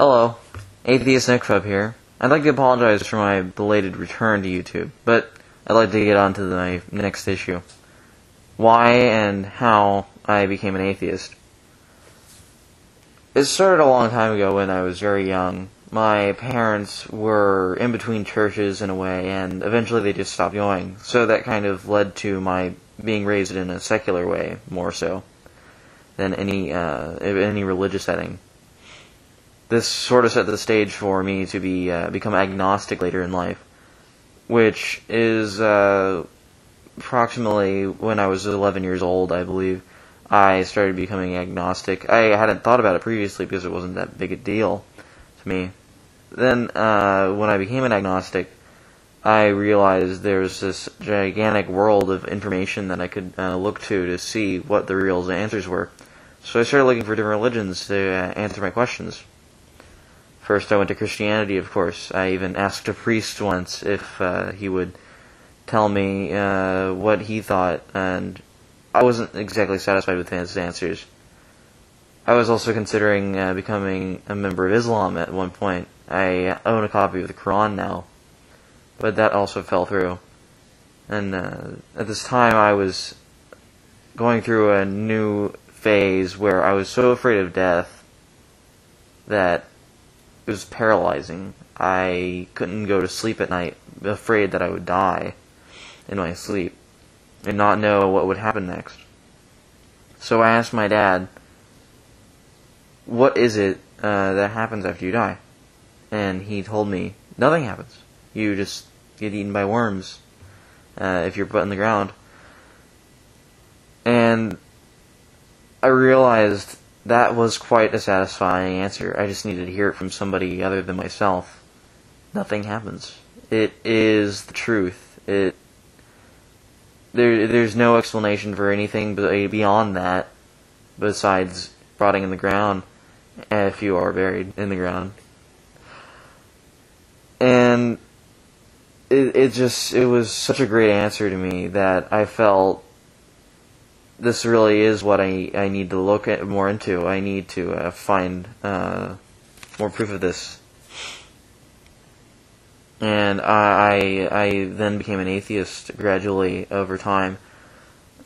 Hello, AtheistNikfub here. I'd like to apologize for my belated return to YouTube, but I'd like to get on to my next issue. Why and how I became an atheist. It started a long time ago when I was very young. My parents were in between churches in a way, and eventually they just stopped going. So that kind of led to my being raised in a secular way, more so than any religious setting. This sort of set the stage for me to become agnostic later in life, which is approximately when I was 11 years old, I believe. I started becoming agnostic. I hadn't thought about it previously because it wasn't that big a deal to me. Then, when I became an agnostic, I realized there was this gigantic world of information that I could look to see what the real answers were. So I started looking for different religions to answer my questions. First, I went to Christianity, of course. I even asked a priest once if he would tell me what he thought, and I wasn't exactly satisfied with his answers. I was also considering becoming a member of Islam at one point. I own a copy of the Quran now, but that also fell through. And at this time, I was going through a new phase where I was so afraid of death that it was paralyzing. I couldn't go to sleep at night, afraid that I would die in my sleep and not know what would happen next. So I asked my dad, what is it that happens after you die? And he told me, nothing happens. You just get eaten by worms if you're put in the ground. And I realized that was quite a satisfying answer. I just needed to hear it from somebody other than myself. Nothing happens. It is the truth. There's no explanation for anything beyond that, besides rotting in the ground, if you are buried in the ground. And it was such a great answer to me that I felt this really is what I need to look at more into. I need to find more proof of this. And I then became an atheist gradually over time.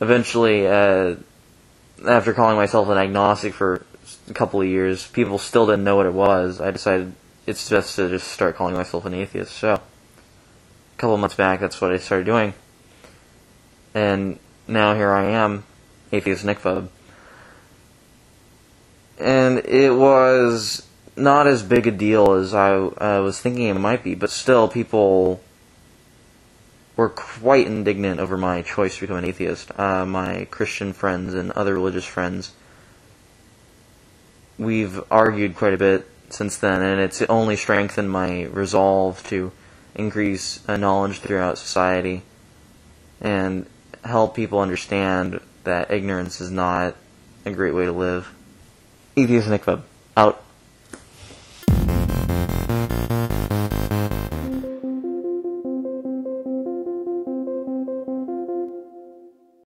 Eventually, after calling myself an agnostic for a couple of years, people still didn't know what it was. I decided it's best to just start calling myself an atheist. So, a couple of months back, that's what I started doing. And now here I am, AtheistNikfub. And it was not as big a deal as I was thinking it might be, but still people were quite indignant over my choice to become an atheist. My Christian friends and other religious friends, we've argued quite a bit since then, and it's only strengthened my resolve to increase knowledge throughout society and help people understand that ignorance is not a great way to live. AtheistNikfub, out.